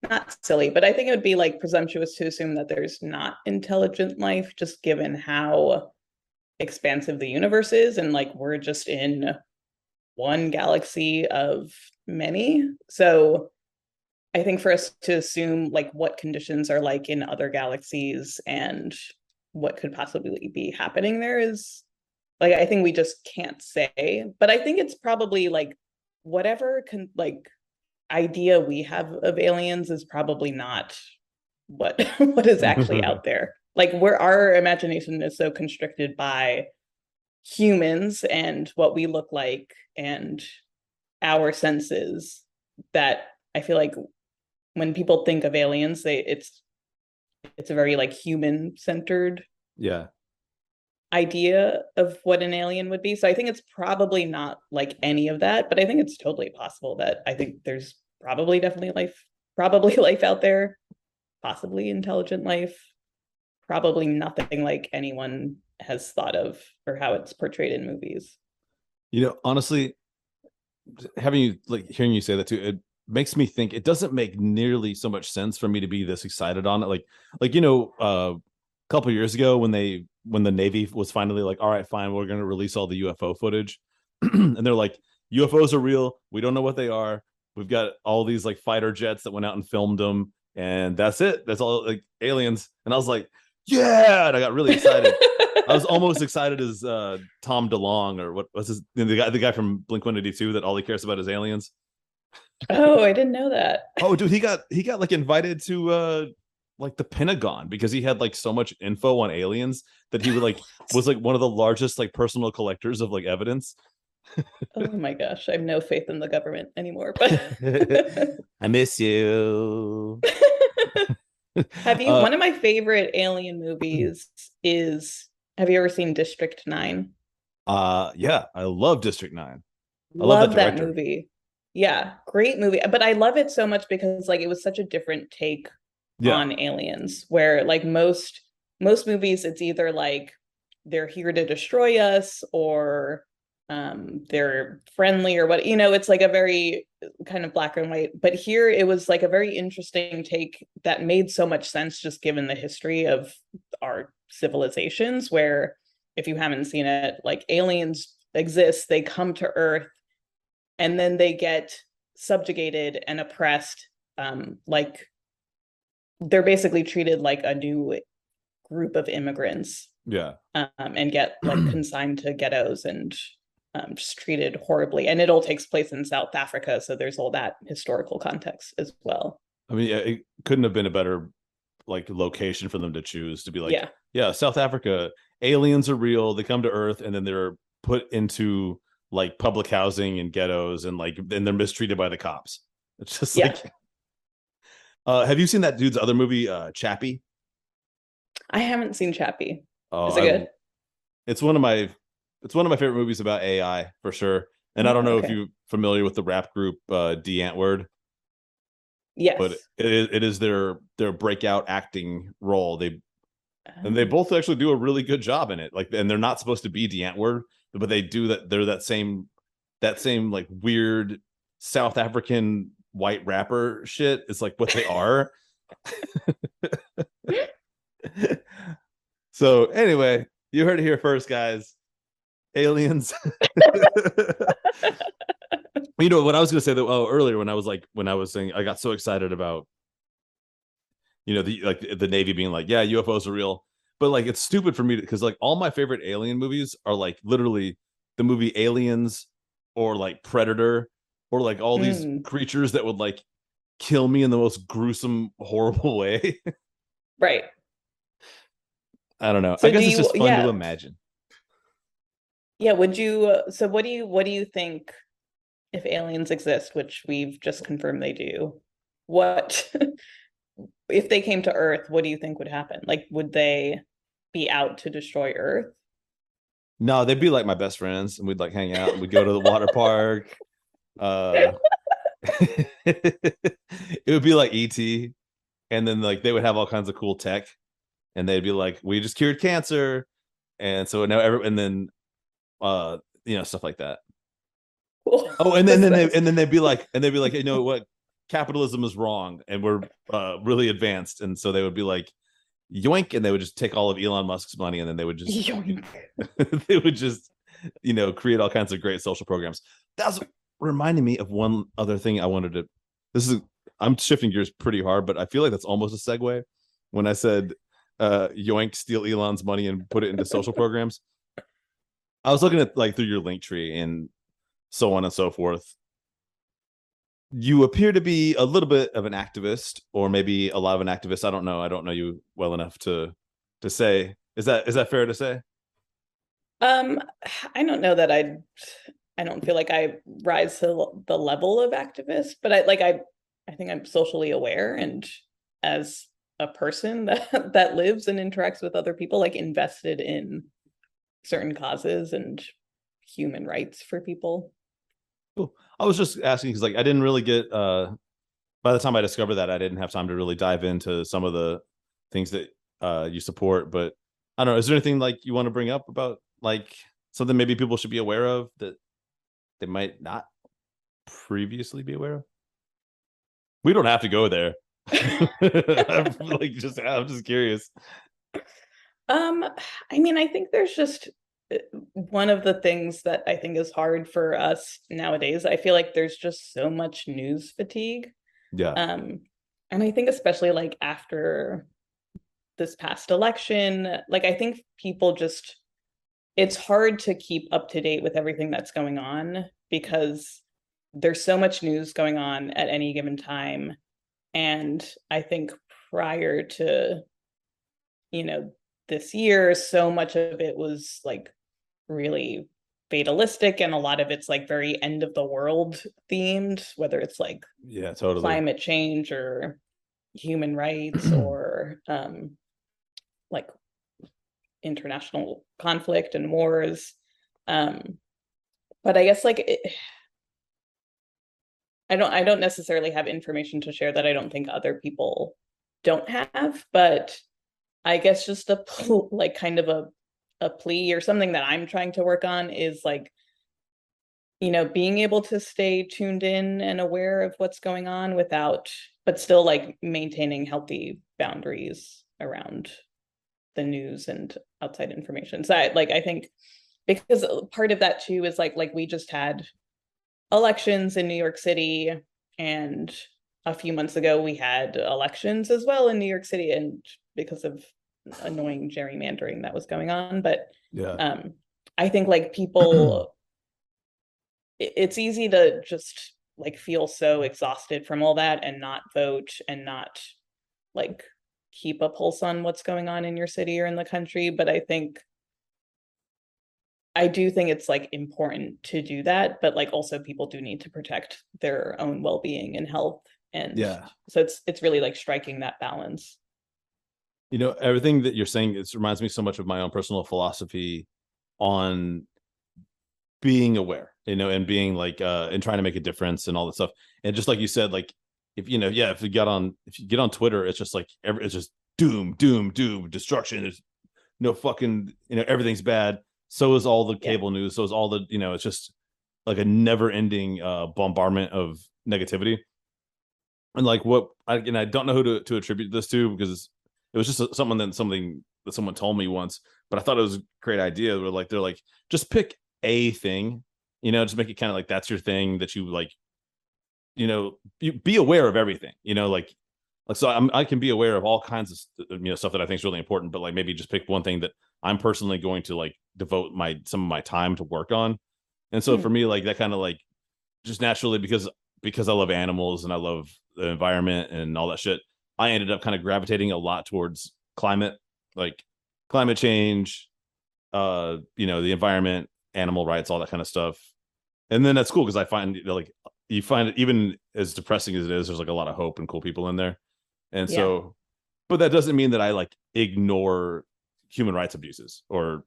not silly, but I think it would be like presumptuous to assume that there's not intelligent life, just given how expansive the universe is, and like we're just in one galaxy of many. So I think for us to assume like what conditions are like in other galaxies and what could possibly be happening there is like I think we just can't say. But I think it's probably like whatever like idea we have of aliens is probably not what what is actually out there. Like where our imagination is so constricted by humans and what we look like and our senses that I feel like when people think of aliens, it's a very like human centered Yeah. idea of what an alien would be. So I think it's probably not like any of that, but I think it's totally possible that I think there's probably life out there, possibly intelligent life, probably nothing like anyone has thought of or how it's portrayed in movies. Honestly, having you like hearing you say that too, it makes me think it doesn't make nearly so much sense for me to be this excited on it. A couple years ago when the Navy was finally like, all right, fine, we're going to release all the UFO footage, and they're like, UFOs are real. We don't know what they are. We've got all these like fighter jets that went out and filmed them, and that's it. That's all, like aliens. And I was like, yeah, and I got really excited. I was almost excited as Tom DeLonge, or what was his, the guy from Blink-182 that all he cares about is aliens. Oh, I didn't know that. Oh, dude, he got like invited to like the Pentagon because he had like so much info on aliens that he would like was like one of the largest like personal collectors of like evidence. Oh my gosh, I have no faith in the government anymore. But I miss you. have you, uh one of my favorite alien movies is, have you ever seen District 9? yeah, I love District 9. I love that Love that director. movie. Yeah, great movie. But I love it so much because like it was such a different take Yeah. on aliens, where like most movies it's either like they're here to destroy us or they're friendly or what, it's like a very kind of black and white. But here it was like a very interesting take that made so much sense just given the history of our civilizations, where if you haven't seen it, like aliens exist, they come to Earth and then they get subjugated and oppressed. Like they're basically treated like a new group of immigrants, Yeah. and get like consigned to ghettos and just treated horribly. And it all takes place in South Africa, so there's all that historical context as well. I mean, it couldn't have been a better like location for them to choose to be like, Yeah, yeah, South Africa, aliens are real. They come to Earth and then they're put into like public housing and ghettos and like then they're mistreated by the cops. It's just yeah. like, have you seen that dude's other movie, Chappie? I haven't seen Chappie. Oh, Is it good? it's one of my favorite movies about AI for sure. And I don't Oh, know if okay. you're familiar with the rap group D Antwoord, but Yes. it is their breakout acting role. They Oh. both actually do a really good job in it. Like, and they're not supposed to be the word, but they do that. They're that same like weird South African white rapper shit. It's like what they are. So anyway, you heard it here first, guys. Aliens. What I was gonna say though, earlier when I was saying I got so excited about the Navy being like, yeah, UFOs are real, but like it's stupid for me because like all my favorite alien movies are like literally the movie Aliens or like Predator or like all these Mm, creatures that would like kill me in the most gruesome, horrible way. right. I don't know. I So do guess it's you, just fun to yeah, imagine. yeah, would you, so what do you think if aliens exist, which we've just confirmed they do, what if they came to Earth, what do you think would happen? Like, would they be out to destroy Earth? No, they'd be like my best friends, and we'd like hang out, and we'd go to the water park. Uh, it would be like ET, and then like they would have all kinds of cool tech, and they'd be like, "We just cured cancer," and so now and then stuff like that. Cool. Oh, and then, That's then they nice. and then they'd be like, you know what, capitalism is wrong, and we're really advanced, and so they would be like, yoink, and they would just take all of Elon Musk's money, and then they would just Yoink. they would just create all kinds of great social programs. That's reminding me of one other thing I wanted to. This is I'm shifting gears pretty hard, but I feel like that's almost a segue when I said yoink, steal Elon's money and put it into social programs. I was looking at like through your link tree and so on and so forth. You appear to be a little bit of an activist, or maybe a lot of an activist. I don't know. I don't know you well enough to say. Is that fair to say? Um, I don't know that I don't feel like I rise to the level of activist, but I think I'm socially aware, and as a person that lives and interacts with other people, like invested in certain causes and human rights for people. Cool. I was just asking because like I didn't really get by the time I discovered that I didn't have time to really dive into some of the things that you support. But I don't know. Is there anything like you want to bring up about like something maybe people should be aware of that they might not previously be aware of? We don't have to go there. I'm just curious. Um, I mean, I think there's just one of the things that I think is hard for us nowadays. I feel like there's just so much news fatigue. Yeah. Um, and I think especially like after this past election, like I think people just it's hard to keep up to date with everything that's going on because there's so much news going on at any given time. And I think prior to, you know, this year, so much of it was like really fatalistic, and a lot of it's like very end of the world themed, whether it's like Yeah, totally. climate change or human rights or like international conflict and wars. Um, but I guess like I don't necessarily have information to share that I don't think other people don't have, but I guess just like kind of a plea or something that I'm trying to work on is like, you know, being able to stay tuned in and aware of what's going on without, but still like maintaining healthy boundaries around the news and outside information. So I think because part of that too is like we just had elections in New York City, and a few months ago we had elections as well in New York City, and because of annoying gerrymandering that was going on. But Yeah. um I think like people it's easy to just like feel so exhausted from all that and not vote and not like keep a pulse on what's going on in your city or in the country. But I do think it's like important to do that, but like also people do need to protect their own well-being and health. And Yeah. so it's really like striking that balance. Everything that you're saying, it reminds me so much of my own personal philosophy on being aware, and being like and trying to make a difference and all that stuff. And just like you said, like if you get on Twitter, it's just like it's just doom, doom, doom, destruction. There's no fucking, everything's bad. So is all the Yeah. cable news. So is all the, it's just like a never ending bombardment of negativity. And like I don't know who to attribute this to, because it was just something that someone told me once, but I thought it was a great idea. Where like they're like, just pick a thing, just make it kind of like that's your thing that you like, you be aware of everything, like so I can be aware of all kinds of stuff that I think is really important, but like maybe just pick one thing that I'm personally going to like devote some of my time to work on. And so for Hmm. me, like that kind of like just naturally, because I love animals and I love the environment and all that shit, I ended up kind of gravitating a lot towards climate, like climate change, the environment, animal rights, all that kind of stuff. And then that's cool because I find like you find it, even as depressing as it is, there's like a lot of hope and cool people in there. And Yeah. so, but that doesn't mean that I like ignore human rights abuses or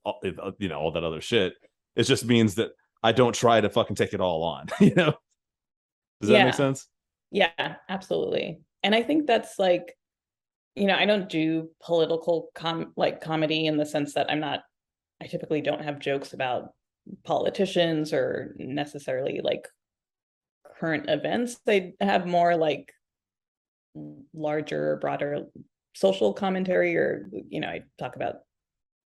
all that other shit. It just means that I don't try to fucking take it all on. Does that make Yeah. sense? Yeah, absolutely. And I think that's like, I don't do political comedy in the sense that I typically don't have jokes about politicians or necessarily like current events. They have more like larger, broader social commentary, or I talk about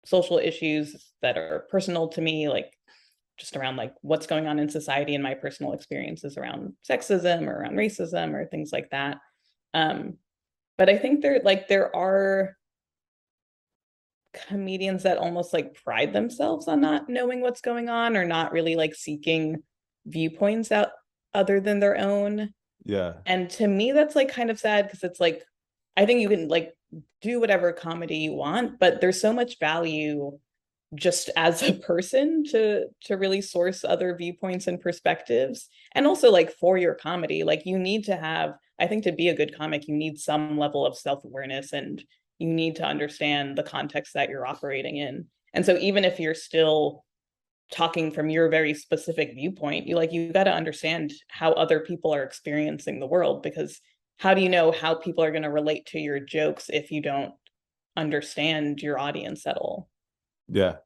social issues that are personal to me, like just around like what's going on in society and my personal experiences around sexism or around racism or things like that. But I think there are comedians that almost like pride themselves on not knowing what's going on or not really like seeking viewpoints out other than their own. Yeah. And to me, that's like kind of sad because it's like, I think you can like do whatever comedy you want, but there's so much value just as a person to really source other viewpoints and perspectives. And also like for your comedy, like you need to have, I think to be a good comic, you need some level of self-awareness and you need to understand the context that you're operating in. And so even if you're still talking from your very specific viewpoint, you got to understand how other people are experiencing the world, because how do you know how people are going to relate to your jokes if you don't understand your audience at all? Yeah.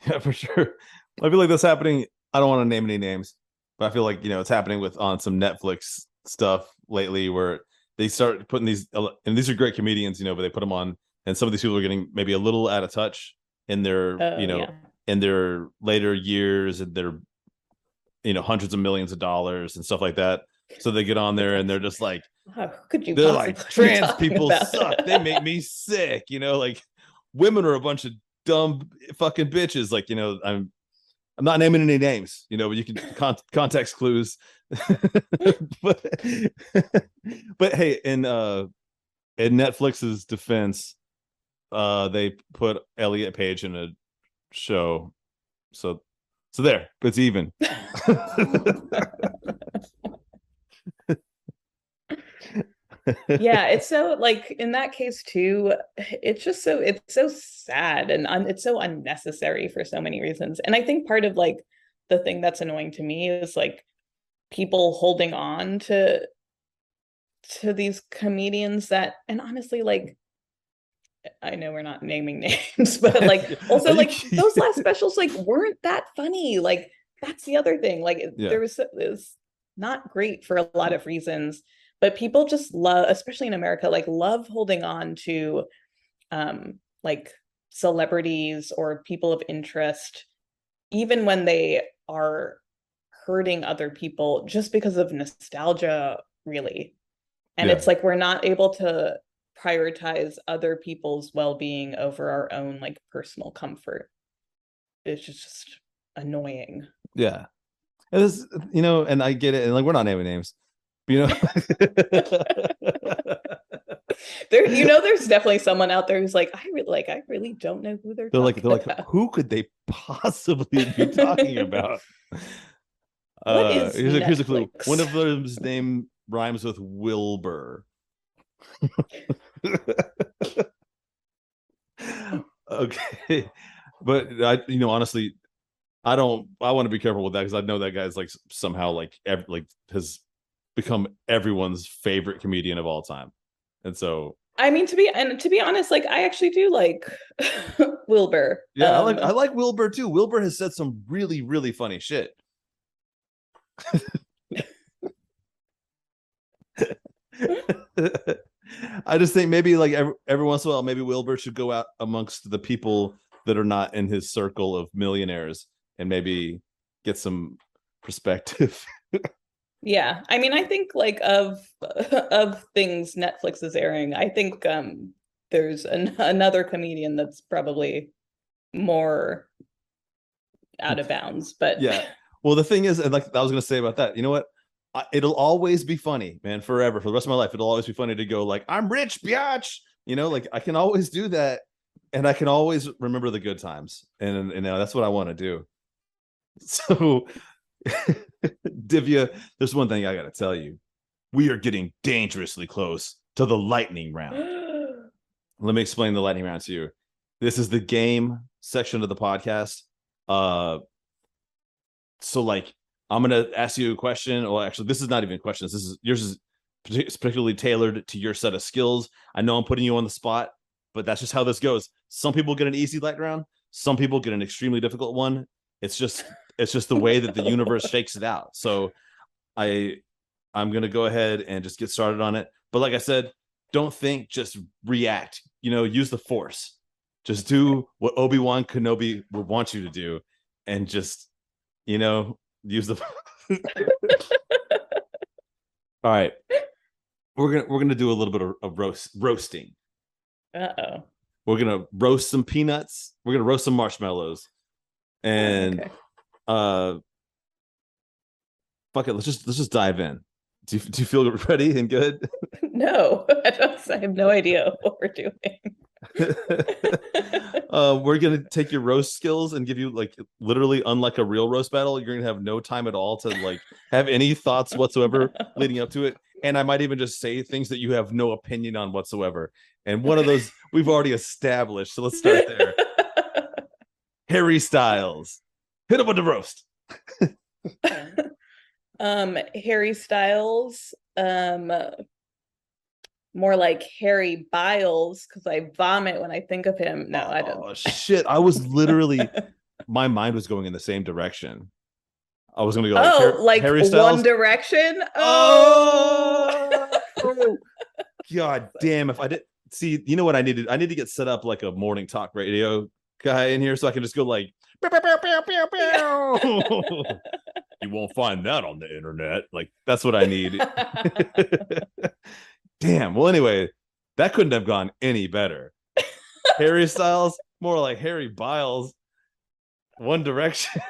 Yeah, for sure. I feel like that's happening. I don't want to name any names, but I feel like, it's happening on some Netflix stuff lately where they start putting these, and these are great comedians, but they put them on, and some of these people are getting maybe a little out of touch in their, Yeah. in their later years, and their, hundreds of millions of dollars and stuff like that. So they get on there and they're just like, How could you they're possibly like, be trans talking people about suck. They make me sick. Like women are a bunch of dumb fucking bitches. Like, I'm not naming any names, but you can context clues. but but hey, in Netflix's defense, they put Elliot Page in a show, so there, it's even. Yeah, it's so like in that case too, it's so sad and it's so unnecessary for so many reasons. And I think part of like the thing that's annoying to me is like people holding on to these comedians that, and honestly, like I know we're not naming names, but like also like those last specials like weren't that funny. Like that's the other thing. Like Yeah. it was not great for a lot of reasons, but people just love, especially in America, like love holding on to like celebrities or people of interest, even when they are hurting other people just because of nostalgia, really. And Yeah. it's like we're not able to prioritize other people's well-being over our own like personal comfort. It's just annoying. Yeah. And this, and I get it, and like we're not naming names, but, There's definitely someone out there who's like, I really don't know who they're talking about. who could they possibly be talking about? What is Here's a clue. Netflix? One of them's name rhymes with Wilbur. Okay, but honestly, I want to be careful with that because I know that guy's like somehow like has become everyone's favorite comedian of all time, and so I mean, to be honest, like I actually do like Wilbur. yeah, I like Wilbur too. Wilbur has said some really really funny shit. I just think maybe like every once in a while, maybe Wilbur should go out amongst the people that are not in his circle of millionaires and maybe get some perspective. Yeah, I mean, I think like of things Netflix is airing, I think there's another comedian that's probably more out of bounds. But Yeah. Well, the thing is, and like I was gonna say about that, you know what? It'll always be funny, man, forever for the rest of my life. It'll always be funny to go like, "I'm rich, biatch," Like I can always do that, and I can always remember the good times, and that's what I want to do. So, Divya, there's one thing I got to tell you. We are getting dangerously close to the lightning round. Let me explain the lightning round to you. This is the game section of the podcast. So like I'm gonna ask you a question. Well, actually, this is not even questions. This is yours is particularly tailored to your set of skills. I know I'm putting you on the spot, but that's just how this goes. Some people get an easy lightning round. Some people get an extremely difficult one. It's just the way that the universe shakes it out. So I I'm gonna go ahead and just get started on it. But like I said, don't think, just react. Use the force. Just do what Obi-Wan Kenobi would want you to do, and just use the. All right, we're gonna do a little bit of roasting. Uh-oh. We're gonna roast some peanuts. We're gonna roast some marshmallows, and fuck it. Let's just dive in. Do you feel ready and good? No, I have no idea what we're doing. We're gonna take your roast skills and give you like literally, unlike a real roast battle, you're gonna have no time at all to like have any thoughts whatsoever leading up to it. And I might even just say things that you have no opinion on whatsoever. And one of those we've already established. So let's start there. Harry Styles, hit him with the roast. Harry Styles, more like Harry Biles, because I vomit when I think of him. No, I don't. Oh shit! I was literally, my mind was going in the same direction. I was gonna go like Harry Styles. One Direction. Oh, god damn! If I did see, you know what I needed? I need to get set up like a morning talk radio guy in here, so I can just go like. You won't find that on the internet. Like that's what I need. Damn. Well, anyway, that couldn't have gone any better. Harry Styles, more like Harry Biles. One Direction.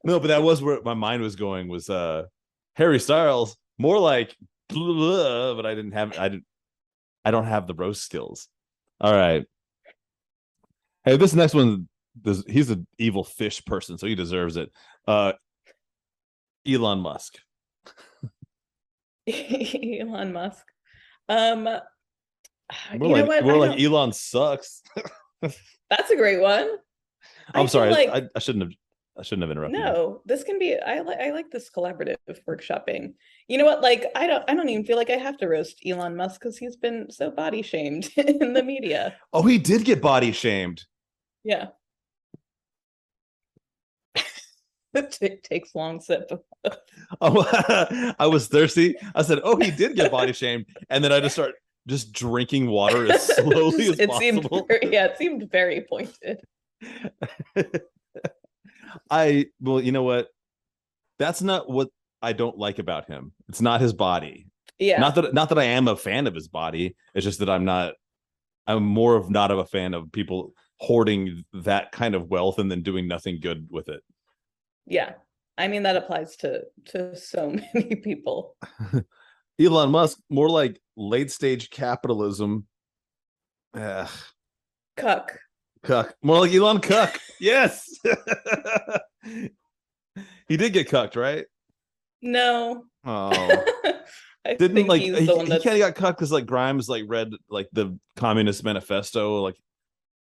No, but that was where my mind was going. Was Harry Styles, more like blah, but I don't have the roast skills. All right. Hey, this next one, he's an evil fish person, so he deserves it. Elon Musk. Elon Musk. More like Elon sucks. That's a great one. I'm sorry. Like, I shouldn't have interrupted. No, this can be. I like this collaborative workshopping. You know what? Like, I don't even feel like I have to roast Elon Musk because he's been so body shamed in the media. Oh, he did get body shamed. Yeah. It takes long sip. Oh, I was thirsty. I said, "Oh, he did get body shamed," and then I just start drinking water as slowly as possible. It seemed very pointed. Well, you know what? That's not what I don't like about him. It's not his body. Yeah. Not that I am a fan of his body. It's just that I'm not a fan of people hoarding that kind of wealth and then doing nothing good with it. Yeah. I mean, that applies to so many people. Elon Musk, more like late stage capitalism. Cuck. More like Elon Cuck. Yes. He did get cucked, right? No. Oh. I Didn't think like he's he the one that's... kind of got cucked because like Grimes like read like the Communist Manifesto, like,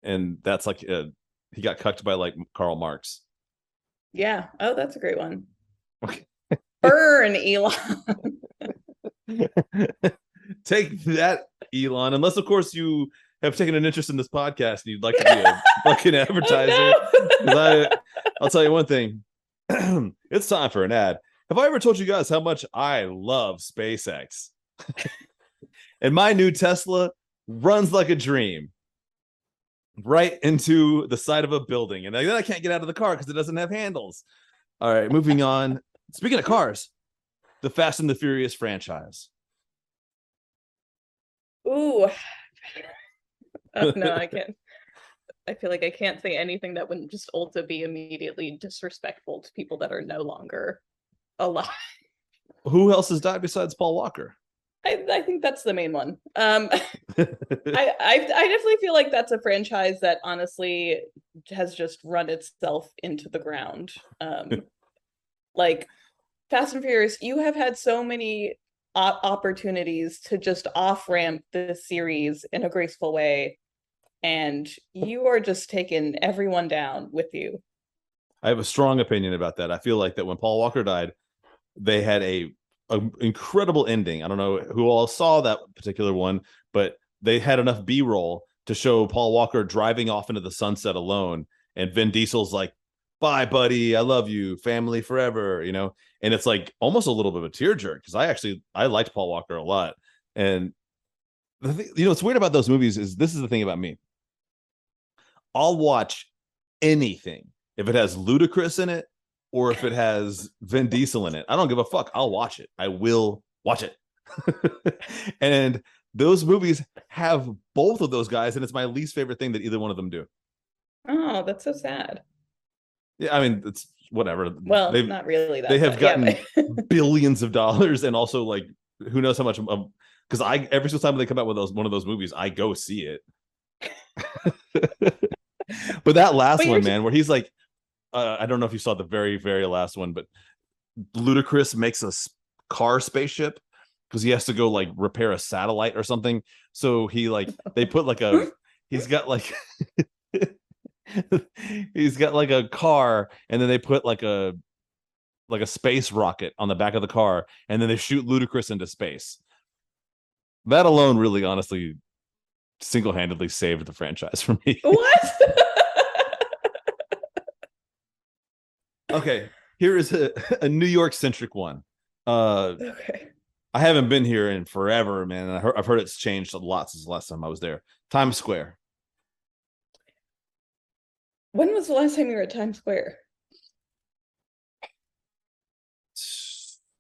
and that's like he got cucked by like Karl Marx. Yeah. Oh, that's a great one. Okay. Burn, Elon. Take that, Elon. Unless, of course, you have taken an interest in this podcast and you'd like to be a fucking advertiser. Oh, no. I'll tell you one thing. It's time for an ad. Have I ever told you guys how much I love SpaceX? And my new Tesla runs like a dream right into the side of a building. And then I can't get out of the car because it doesn't have handles. All right, moving on. Speaking of cars, the Fast and the Furious franchise. Ooh. No, I can't. I feel like I can't say anything that wouldn't just also be immediately disrespectful to people that are no longer alive. Who else has died besides Paul Walker? I think that's the main one. I definitely feel like that's a franchise that honestly has just run itself into the ground. Like Fast and Furious, you have had so many opportunities to just off ramp this series in a graceful way, and you are just taking everyone down with you. I have a strong opinion about that. I feel like that when Paul Walker died, they had a incredible ending. I don't know who all saw that particular one, but they had enough B-roll to show Paul Walker driving off into the sunset alone, and Vin Diesel's like, "Bye, buddy. I love you. Family forever." You know, and it's like almost a little bit of a tearjerker because I liked Paul Walker a lot, and the thing, what's weird about those movies is this is the thing about me. I'll watch anything if it has Ludacris in it or if it has Vin Diesel in it. I don't give a fuck. I'll watch it. I will watch it. And those movies have both of those guys, and it's my least favorite thing that either one of them do. Oh, that's so sad. Yeah, I mean, it's whatever. Well, not really that they have sad. gotten Yeah, billions of dollars, and also like who knows how much. Because every single time they come out with one of those movies, I go see it. But that last one, man, where he's like, I don't know if you saw the very, very last one, but Ludacris makes a car spaceship because he has to go like repair a satellite or something. So they put like he's got like he's got like a car, and then they put like a space rocket on the back of the car, and then they shoot Ludacris into space. That alone really honestly single-handedly saved the franchise for me. What? Okay, here is a New York centric one. Okay. I haven't been here in forever, man. I've heard it's changed a lot since the last time I was there. Times Square. When was the last time you were at Times Square?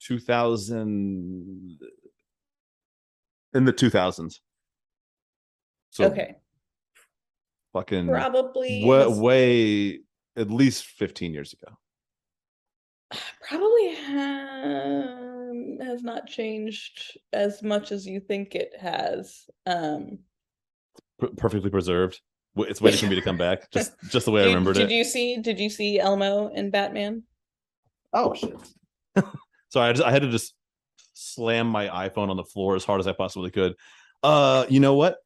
2000, in the 2000s. So okay. Fucking probably way at least 15 years ago. Probably has not changed as much as you think it has. Perfectly preserved. It's waiting for me to come back, just the way I remembered it. Did you see Elmo in Batman? Oh shit! So I had to just slam my iPhone on the floor as hard as I possibly could. You know what?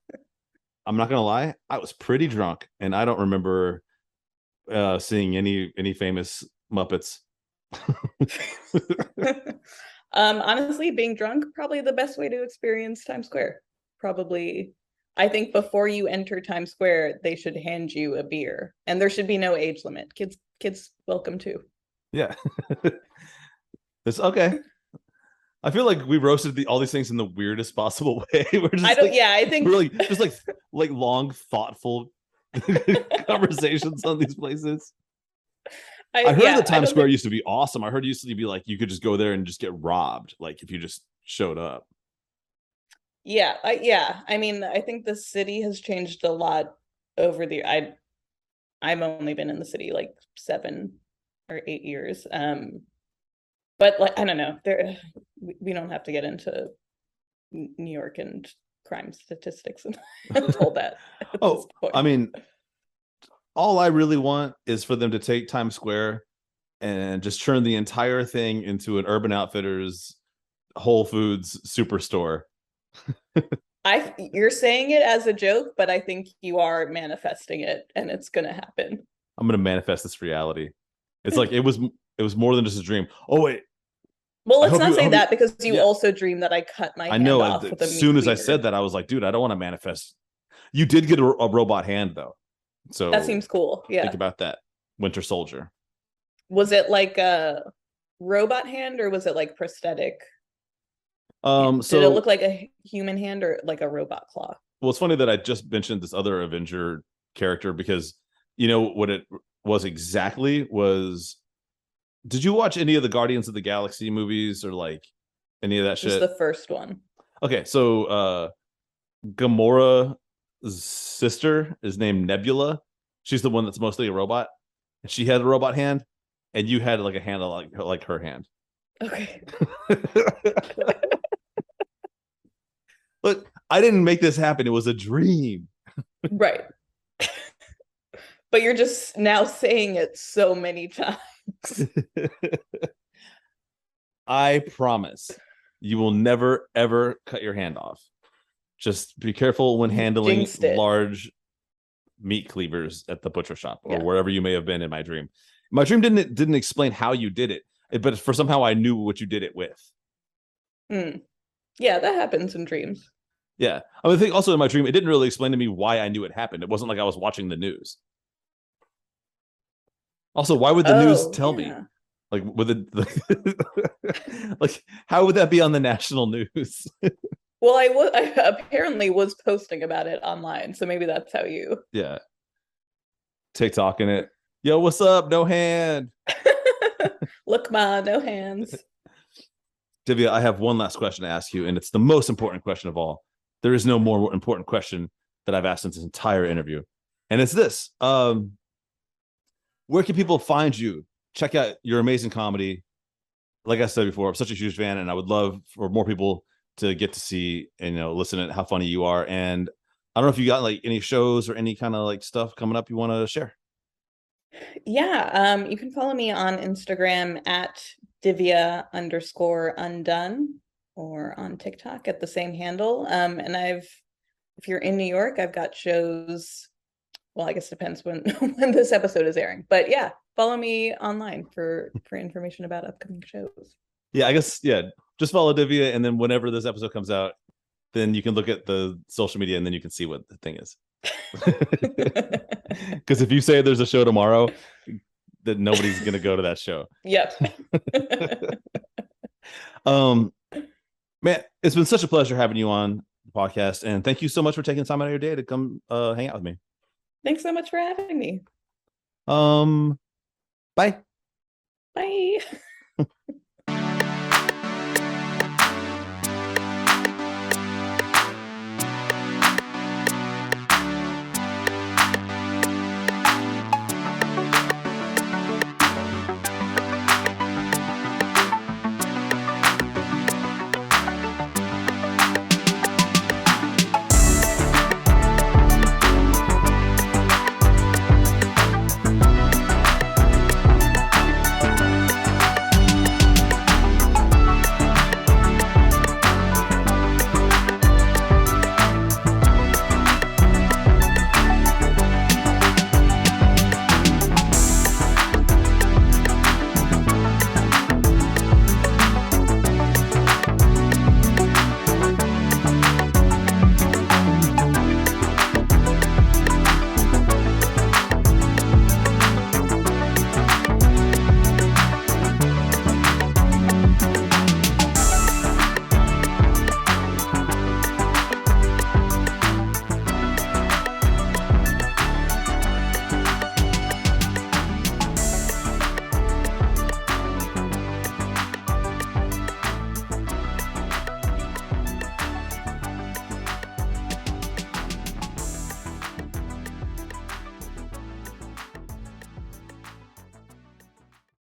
I'm not gonna lie. I was pretty drunk, and I don't remember seeing any famous Muppets. Honestly, being drunk, probably the best way to experience Times Square. Probably, I think before you enter Times Square, they should hand you a beer, and there should be no age limit. Kids welcome too. Yeah. It's okay. I feel like we roasted all these things in the weirdest possible way. We're just I think really just like long, thoughtful conversations on these places. I heard that Times Square used to be awesome. I heard it used to be like you could just go there and just get robbed, like if you just showed up. Yeah, I mean, I think the city has changed a lot over the. I've only been in the city like 7 or 8 years. But like I don't know, we don't have to get into New York and crime statistics and all that. Oh, I mean, all I really want is for them to take Times Square and just turn the entire thing into an Urban Outfitters Whole Foods superstore. You're saying it as a joke, but I think you are manifesting it, and it's gonna happen. I'm gonna manifest this reality. It's like it was more than just a dream. Oh wait. Well, let's not say that because you also dream that I cut my hand off with a as soon as I said that, I was like, dude, I don't want to manifest. You did get a robot hand though. So that seems cool. Yeah. Think about that. Winter Soldier. Was it like a robot hand or was it like prosthetic? So did it look like a human hand or like a robot claw? Well, it's funny that I just mentioned this other Avenger character because you know what it was exactly was. Did you watch any of the Guardians of the Galaxy movies or like any of that shit? Just the first one. Okay, so Gamora's sister is named Nebula. She's the one that's mostly a robot. And she had a robot hand, and you had like a hand like her hand. Okay. Look, I didn't make this happen. It was a dream. Right. But you're just now saying it so many times. I promise you will never ever cut your hand off. Just be careful when You handling jinxed it. large meat cleavers at the butcher shop or Yeah. wherever you may have been in my dream. My dream didn't explain how you did it, but for somehow I knew what you did it with. Mm. Yeah, that happens in dreams. Yeah. I mean, I think also in my dream, it didn't really explain to me why I knew it happened. It wasn't like I was watching the news. Also, why would the news Oh, tell me? yeah. Like, with it, like, how would that be on the national news? Well, I apparently was posting about it online, so maybe that's how you. Yeah. TikTok in it. Yo, what's up? No hand. Look, ma, no hands. Divya, I have one last question to ask you, and it's the most important question of all. There is no more important question that I've asked in this entire interview. And it's this. Where can people find you? Check out your amazing comedy. Like I said before, I'm such a huge fan, and I would love for more people to get to see and listen to how funny you are. And I don't know if you got like any shows or any kind of like stuff coming up you want to share. Yeah, you can follow me on Instagram at Divya_undone or on TikTok at the same handle. And if you're in New York, I've got shows. Well, I guess it depends when when this episode is airing. But yeah, follow me online for information about upcoming shows. Yeah, I guess just follow Divya, and then whenever this episode comes out, then you can look at the social media, and then you can see what the thing is. Because if you say there's a show tomorrow, that nobody's gonna go to that show. Yep. Man, it's been such a pleasure having you on the podcast, and thank you so much for taking time out of your day to come hang out with me. Thanks so much for having me. Bye. Bye.